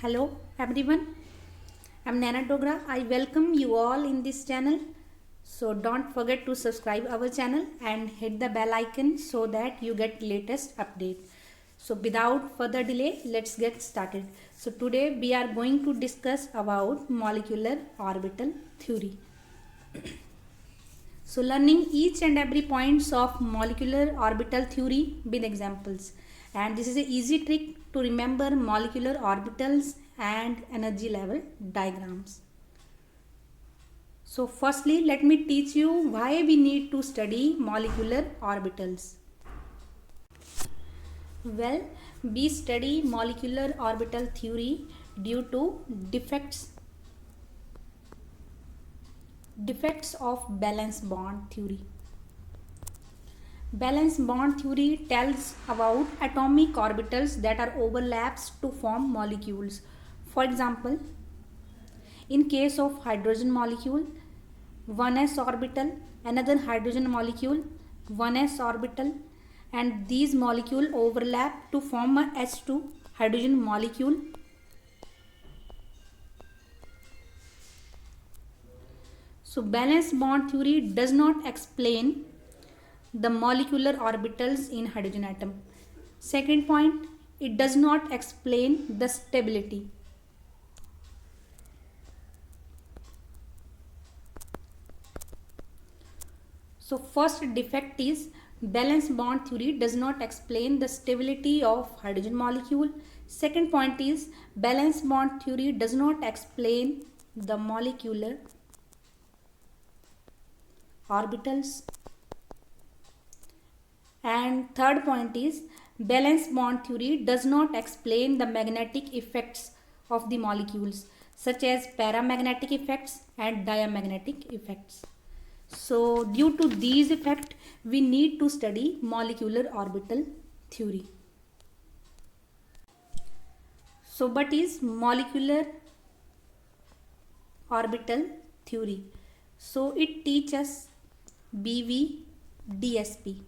Hello everyone, I'm Nana Dogra. I welcome you all in this channel. So don't forget to subscribe our channel and hit the bell icon so that you get latest update. So without further delay, let's get started. So today we are going to discuss about molecular orbital theory. So learning each and every points of molecular orbital theory with examples. And this is an easy trick to remember molecular orbitals and energy level diagrams. So firstly, let me teach you why we need to study molecular orbitals. Well, we study molecular orbital theory due to defects of valence bond theory. Valence bond theory tells about atomic orbitals that are overlaps to form molecules. For example, in case of hydrogen molecule, 1s orbital, another hydrogen molecule, 1s orbital, and these molecules overlap to form a H2 hydrogen molecule. So valence bond theory does not explain the molecular orbitals in hydrogen atom. Second point, it does not explain the stability. So first defect is valence bond theory does not explain the stability of hydrogen molecule. Second point is valence bond theory does not explain the molecular orbitals. And third point is valence bond theory does not explain the magnetic effects of the molecules such as paramagnetic effects and diamagnetic effects. So due to these effects, we need to study molecular orbital theory. So what is molecular orbital theory? So it teaches BVDSP.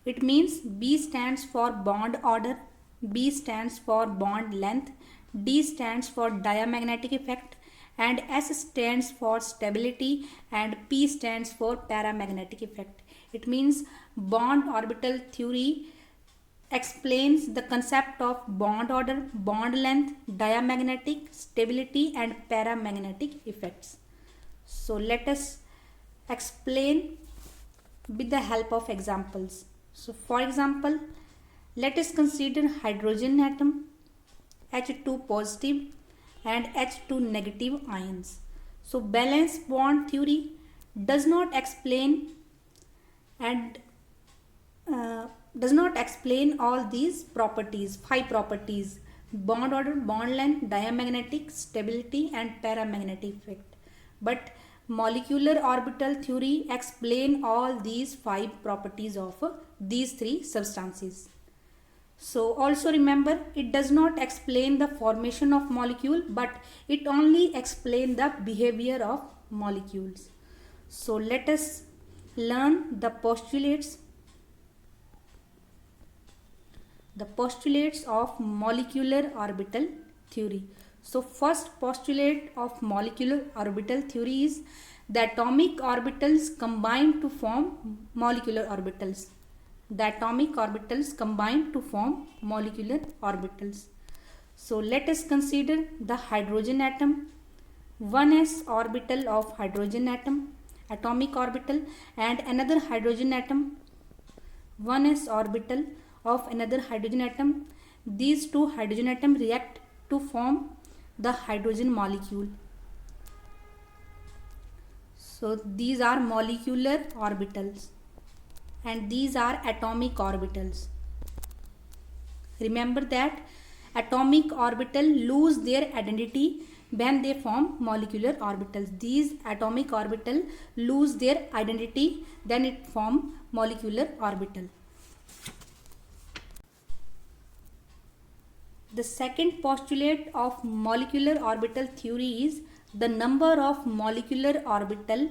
It means B stands for bond order, B stands for bond length, D stands for diamagnetic effect, and S stands for stability, and P stands for paramagnetic effect. It means bond orbital theory explains the concept of bond order, bond length, diamagnetic, stability, and paramagnetic effects. So let us explain with the help of examples. So for example, let us consider hydrogen atom, H2 positive and H2 negative ions. So valence bond theory does not explain all these properties, 5 properties: bond order, bond length, diamagnetic, stability, and paramagnetic effect. But molecular orbital theory explain all these 5 properties of these 3 substances. So also remember, it does not explain the formation of molecule, but it only explain the behavior of molecules. So let us learn the postulates of molecular orbital theory. So first postulate of molecular orbital theory is the atomic orbitals combine to form molecular orbitals. The atomic orbitals combine to form molecular orbitals. So let us consider the hydrogen atom, 1s orbital of hydrogen atom, atomic orbital, and another hydrogen atom, 1s orbital of another hydrogen atom. These 2 hydrogen atoms react to form the hydrogen molecule. So these are molecular orbitals and these are atomic orbitals. Remember that atomic orbital lose their identity when they form molecular orbitals. These atomic orbital lose their identity, then it form molecular orbital. The second postulate of molecular orbital theory is the number of molecular orbital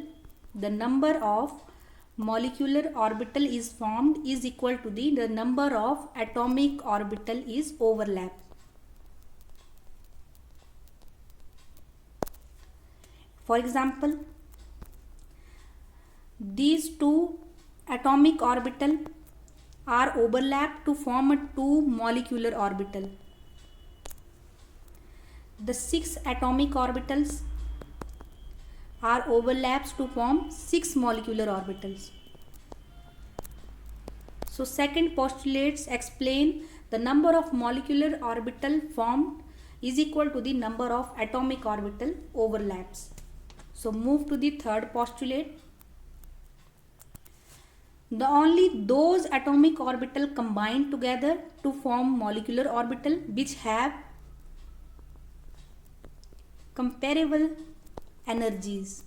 is formed is equal to the number of atomic orbital is overlap. For example, these two atomic orbital are overlapped to form a two molecular orbital. The 6 atomic orbitals are overlaps to form 6 molecular orbitals. So second postulates explain the number of molecular orbital formed is equal to the number of atomic orbital overlaps. So move to the third postulate. The only those atomic orbital combine together to form molecular orbital which have comparable energies.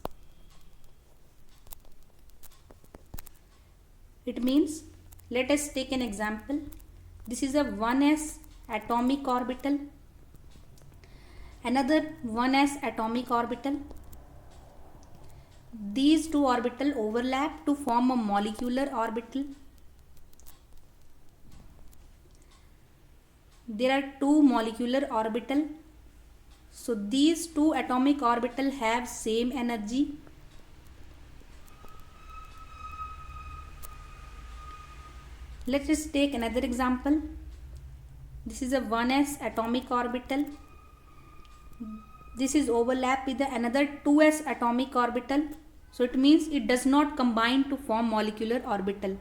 It means, let us take an example. This is a 1s atomic orbital, another 1s atomic orbital. These two orbital overlap to form a molecular orbital. There are two molecular orbital. So these two atomic orbital have same energy. Let us take another example. This is a 1s atomic orbital. This is overlap with another 2s atomic orbital. So it means it does not combine to form molecular orbital,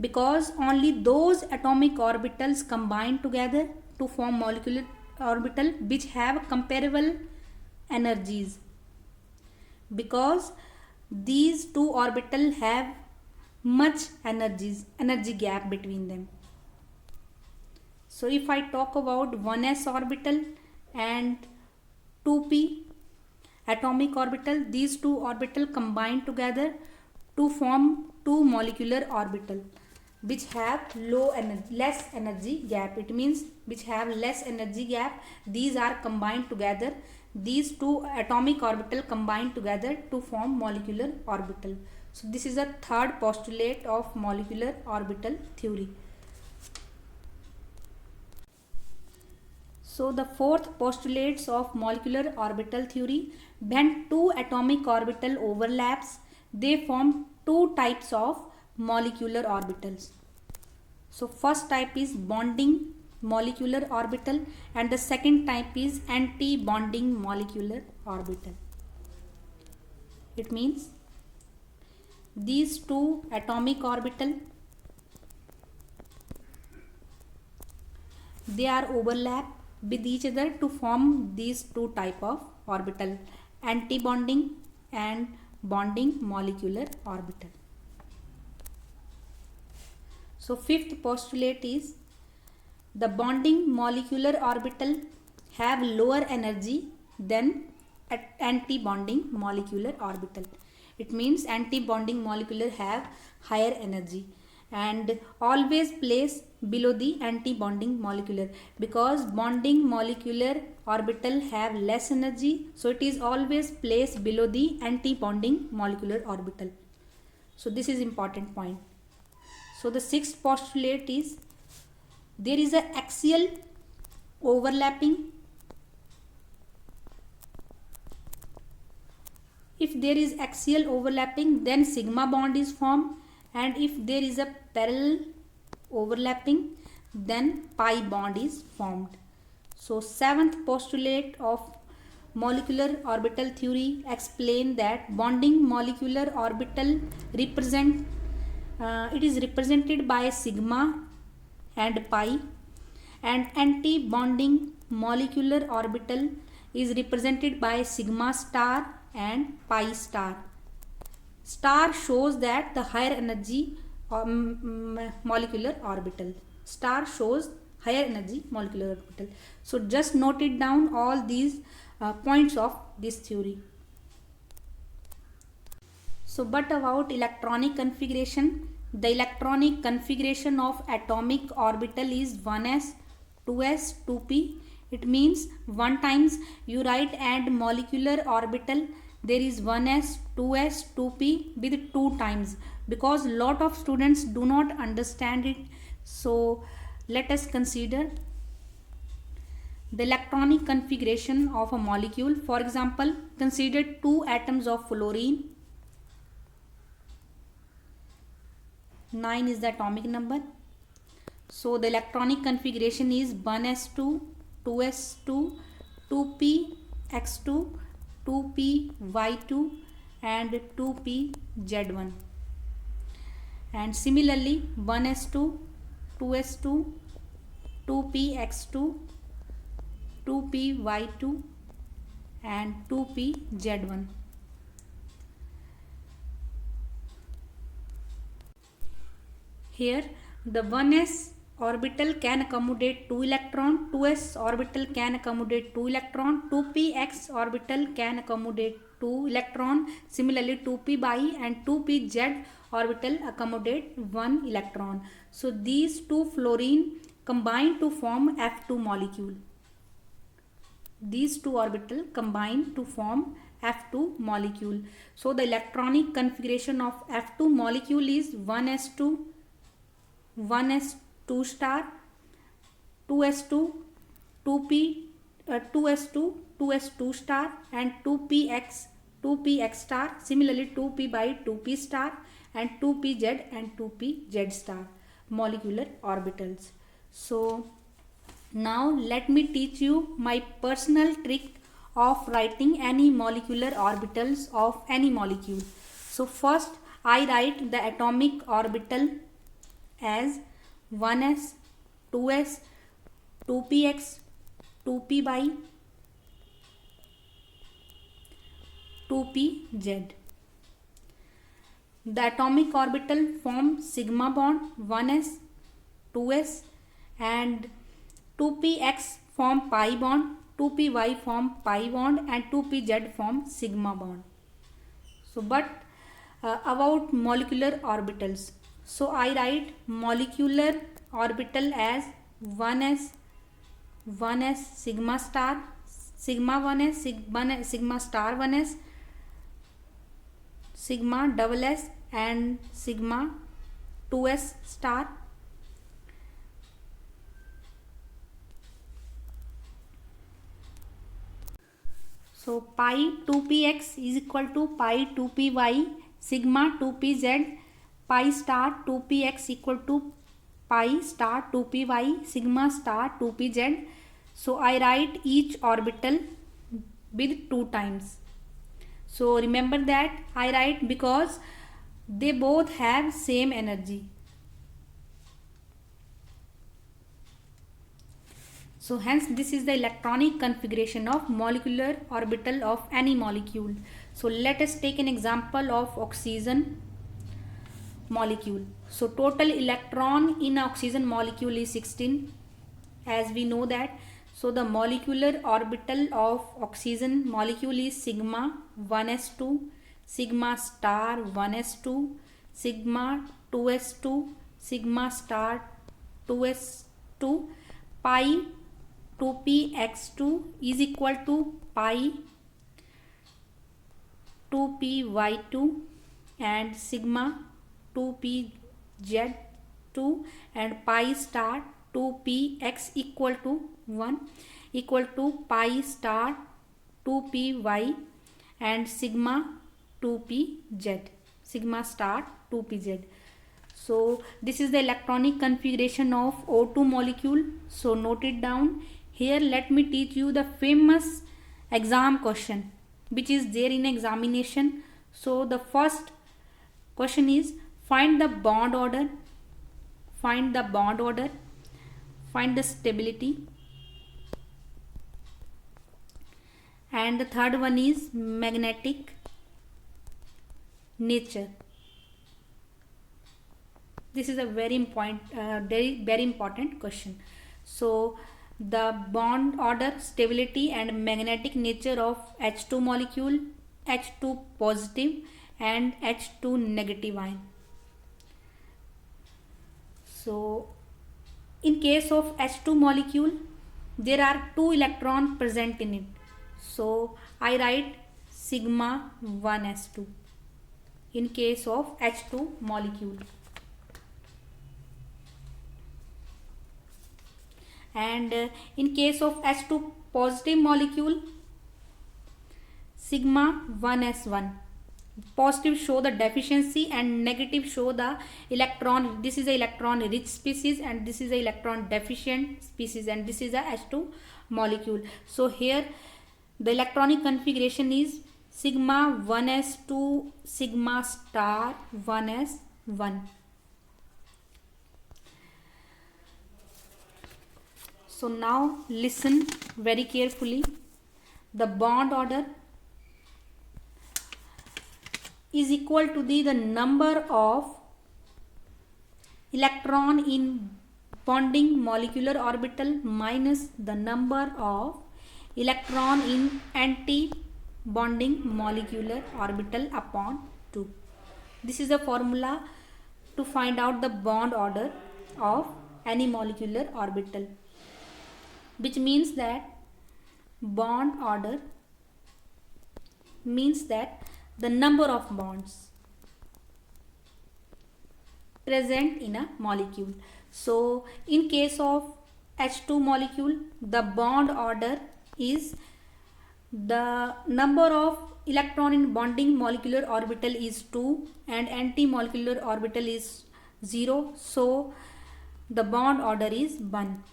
because only those atomic orbitals combine together to form molecular orbital which have comparable energies, because these two orbital have much energy gap between them. So if I talk about 1s orbital and 2p atomic orbital, these two orbital combine together to form two molecular orbital which have less energy gap. It means which have less energy gap. These are combined together. These two atomic orbital combine together to form molecular orbital. So this is a third postulate of molecular orbital theory. So the fourth postulates of molecular orbital theory, when two atomic orbital overlaps, they form two types of molecular orbitals. So first type is bonding molecular orbital and the second type is anti-bonding molecular orbital. It means these two atomic orbital, they are overlap with each other to form these two type of orbital, anti-bonding and bonding molecular orbital. So fifth postulate is the bonding molecular orbital have lower energy than anti-bonding molecular orbital. It means anti-bonding molecular have higher energy and always place below the anti-bonding molecular, because bonding molecular orbital have less energy, so it is always placed below the anti-bonding molecular orbital. So this is important point. So the sixth postulate is there is a axial overlapping. If there is axial overlapping, then sigma bond is formed, and if there is a parallel overlapping, then pi bond is formed. So seventh postulate of molecular orbital theory explain that bonding molecular orbital represent it is represented by sigma and pi, and anti-bonding molecular orbital is represented by sigma star and pi star. Star shows that the higher energy molecular orbital. Star shows higher energy molecular orbital. So just note it down, all these points of this theory. So but about electronic configuration, the electronic configuration of atomic orbital is 1s, 2s, 2p. It means one times you write and molecular orbital, there is 1s, 2s, 2p with 2 times, because lot of students do not understand it. So let us consider the electronic configuration of a molecule. For example, consider two atoms of fluorine. 9 is the atomic number. So the electronic configuration is 1s2, 2s2, 2px2, 2py2 and 2pz1. And similarly 1s2, 2s2, 2px2, 2py2 and 2pz1. Here the 1s orbital can accommodate 2 electron, 2s orbital can accommodate 2 electron, 2px orbital can accommodate 2 electron. Similarly 2py and 2pz orbital accommodate 1 electron. So these two fluorine combine to form F2 molecule. These two orbital combine to form F2 molecule. So the electronic configuration of F2 molecule is 1s2, 1s2 star, 2s2, 2s2, 2s2 star and 2px star. Similarly 2p by 2p star and 2pz and 2pz star molecular orbitals. So now let me teach you my personal trick of writing any molecular orbitals of any molecule. So first I write the atomic orbital as 1s, 2s, 2px, 2py, 2pz. The atomic orbital form sigma bond 1s, 2s and 2px form pi bond, 2py form pi bond and 2pz form sigma bond. So but about molecular orbitals. So I write molecular orbital as 1s, 1s sigma star, sigma 1s, sigma star 1s, sigma double s and sigma 2s star. So pi 2px is equal to pi 2py, sigma 2pz, pi star 2px equal to pi star 2py, sigma star 2pz. So I write each orbital with 2 times. So remember that I write because they both have same energy. So hence this is the electronic configuration of molecular orbital of any molecule. So let us take an example of oxygen molecule. So total electron in oxygen molecule is 16, as we know that. So the molecular orbital of oxygen molecule is sigma 1s2, sigma star 1s2, sigma 2s2, sigma star 2s2, pi 2px2 is equal to pi 2py2 and sigma 2pz2 and pi star 2px equal to 1 equal to pi star 2py and sigma 2pz, sigma star 2pz. So this is the electronic configuration of O2 molecule. So note it down. Here let me teach you the famous exam question which is there in examination. So the first question is find the bond order, find the bond order, find the stability, and the third one is magnetic nature. This is a very important question. So the bond order, stability and magnetic nature of H2 molecule, H2 positive and H2 negative ion. So in case of H2 molecule there are 2 electrons present in it. So I write sigma 1s2 in case of H2 molecule. And in case of H2 positive molecule, sigma 1s1. Positive show the deficiency and negative show the electron. This is a electron rich species and this is a electron deficient species, and this is a H2 molecule. So here the electronic configuration is sigma 1s2 sigma star 1s1. So now listen very carefully. The bond order is equal to the number of electron in bonding molecular orbital minus the number of electron in anti-bonding molecular orbital upon 2. This is a formula to find out the bond order of any molecular orbital, which means that bond order means that the number of bonds present in a molecule. So in case of H2 molecule, the bond order is the number of electron in bonding molecular orbital is 2 and anti-molecular orbital is 0. So the bond order is 1,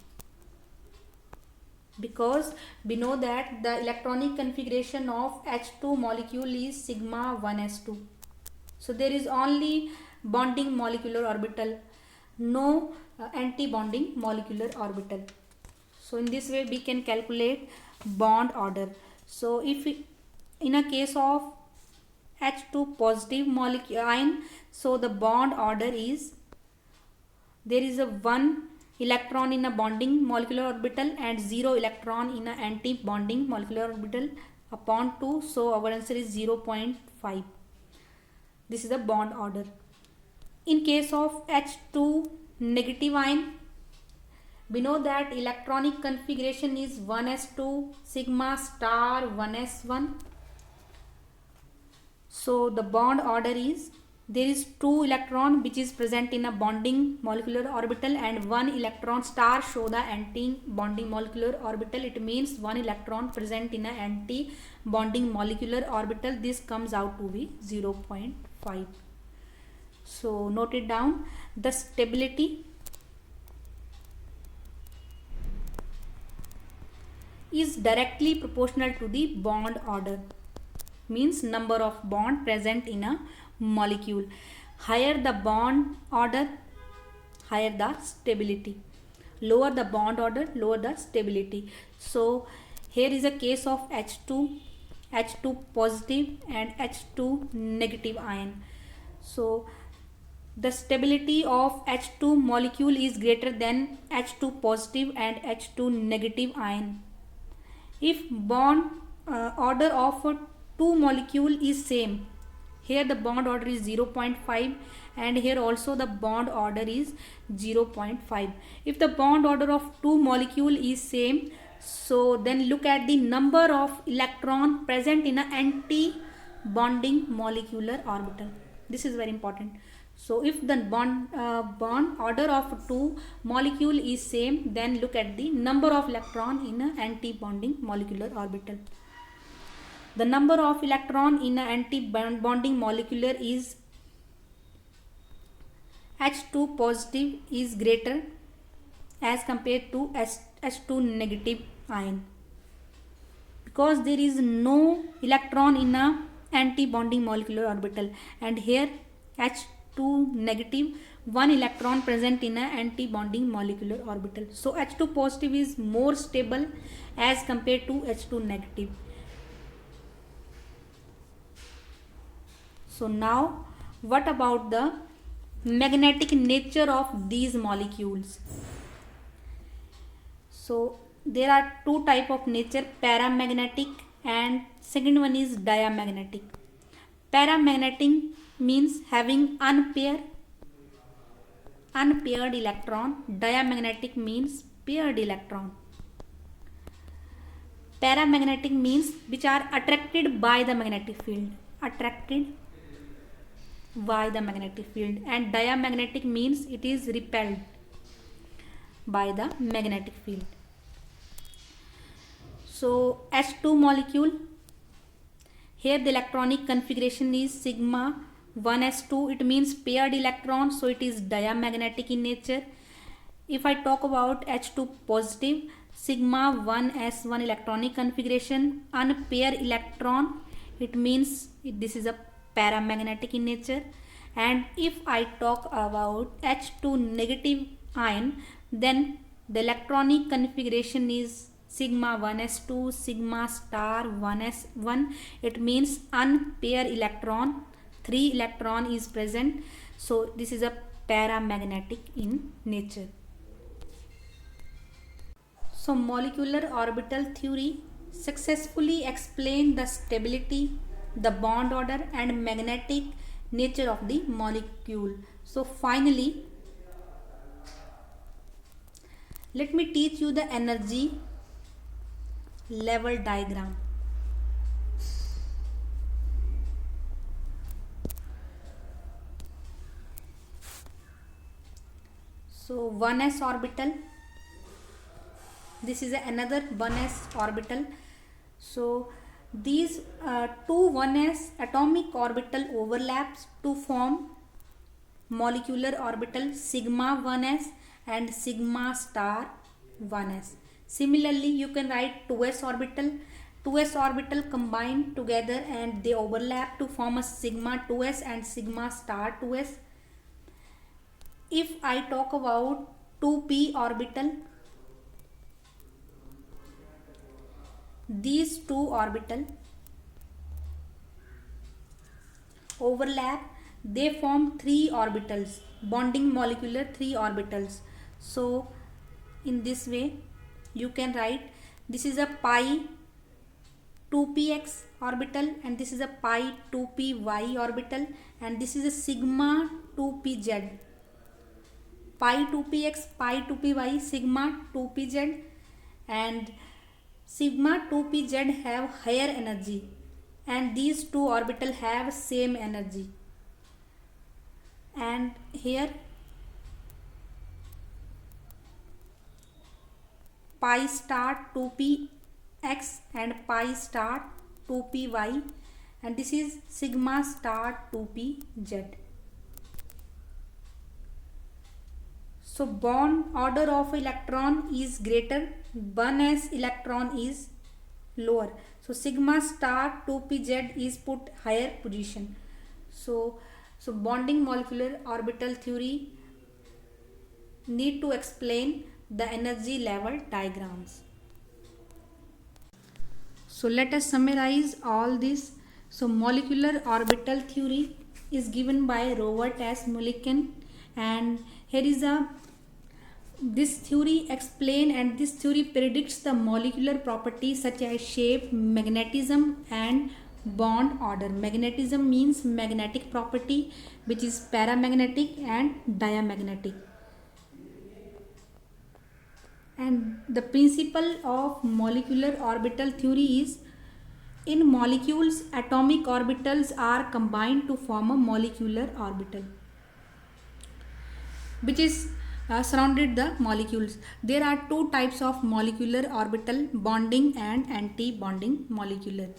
because we know that the electronic configuration of H2 molecule is sigma 1s2. So there is only bonding molecular orbital, no anti-bonding molecular orbital. So in this way we can calculate bond order. So if in a case of H2 positive molecule ion, so the bond order is there is a 1 electron in a bonding molecular orbital and 0 electron in a anti-bonding molecular orbital upon 2. So our answer is 0.5. This is the bond order. In case of H2 negative ion, we know that electronic configuration is 1s2 sigma star 1s1. So the bond order is there is 2 electron which is present in a bonding molecular orbital and 1 electron star show the anti-bonding molecular orbital. It means 1 electron present in a anti-bonding molecular orbital. This comes out to be 0.5. So note it down. The stability is directly proportional to the bond order, means number of bond present in a molecule. Higher the bond order, higher the stability. Lower the bond order, lower the stability. So here is a case of H2 positive and H2 negative ion. So the stability of H2 molecule is greater than H2 positive and H2 negative ion. If bond order of 2 molecule is same, here the bond order is 0.5 and here also the bond order is 0.5. If the bond order of 2 molecule is same, so then look at the number of electron present in an anti-bonding molecular orbital. This is very important. So if the bond order of 2 molecule is same, then look at the number of electron in an anti-bonding molecular orbital. The number of electron in an anti-bonding molecular is H2 positive is greater as compared to H2 negative ion, because there is no electron in a anti-bonding molecular orbital, and here H2 negative 1 electron present in a anti-bonding molecular orbital. So H2 positive is more stable as compared to H2 negative. So now what about the magnetic nature of these molecules? So there are two type of nature, paramagnetic and second one is diamagnetic. Paramagnetic means having unpaired electron. Diamagnetic means paired electron. Paramagnetic means which are attracted by the magnetic field. And diamagnetic means it is repelled. by the magnetic field. So H2 molecule, here the electronic configuration is sigma 1s2. It means paired electron, so it is diamagnetic in nature. If I talk about H2 positive, sigma 1s1 electronic configuration, unpaired electron, it means this is a paramagnetic in nature. And if I talk about H2 negative ion, then the electronic configuration is sigma 1s2 sigma star 1s1. It means unpaired electron, 3 electron is present, so this is a paramagnetic in nature. So molecular orbital theory successfully explained the stability, the bond order and magnetic nature of the molecule. So finally, let me teach you the energy level diagram. So 1s orbital, this is another 1s orbital. So these two 1s atomic orbital overlaps to form molecular orbital sigma 1s and sigma star 1s. Similarly, you can write 2s orbital. 2s orbital combine together and they overlap to form a sigma 2s and sigma star 2s. If I talk about 2p orbital, these two orbital overlap, they form 3 orbitals, bonding molecular 3 orbitals. So in this way you can write, this is a pi 2px orbital and this is a pi 2py orbital and this is a sigma 2pz, pi 2px pi 2py sigma 2pz, and sigma 2pz have higher energy and these two orbital have same energy. And here pi star 2px and pi star 2py and this is sigma star 2pz. So bond order of electron is greater, 1s electron is lower. So sigma star 2pz is put higher position. So bonding molecular orbital theory need to explain the energy level diagrams. So let us summarize all this. So molecular orbital theory is given by Robert S. Mulliken, and here is this theory explain and this theory predicts the molecular properties such as shape, magnetism and bond order. Magnetism means magnetic property which is paramagnetic and diamagnetic. And the principle of molecular orbital theory is, in molecules atomic orbitals are combined to form a molecular orbital which is surrounded the molecules. There are two types of molecular orbital, bonding and anti-bonding molecular.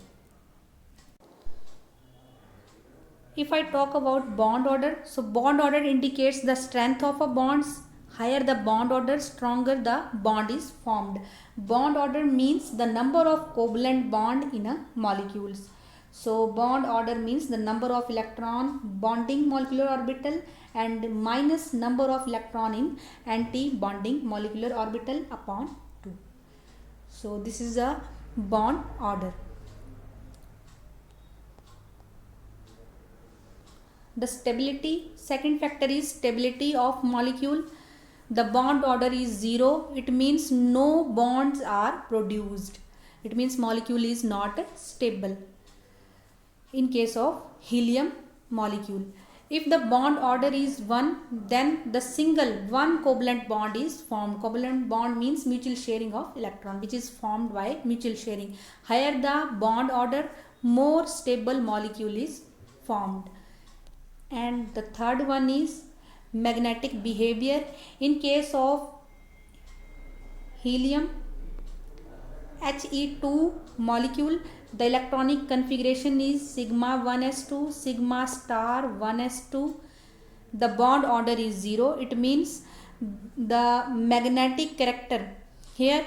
If I talk about bond order, so bond order indicates the strength of a bonds. Higher the bond order, stronger the bond is formed. Bond order means the number of covalent bond in a molecules. So bond order means the number of electron bonding molecular orbital and minus number of electron in anti-bonding molecular orbital upon 2. So this is a bond order. The stability, second factor is stability of molecule. The bond order is 0. It means no bonds are produced. It means molecule is not stable. In case of helium molecule, if the bond order is 1, then the single one covalent bond is formed. Covalent bond means mutual sharing of electron, which is formed by mutual sharing. Higher the bond order, more stable molecule is formed. And the third one is magnetic behavior. In case of helium, He2 molecule. The electronic configuration is sigma 1s2, sigma star 1s2. The bond order is 0. It means the magnetic character here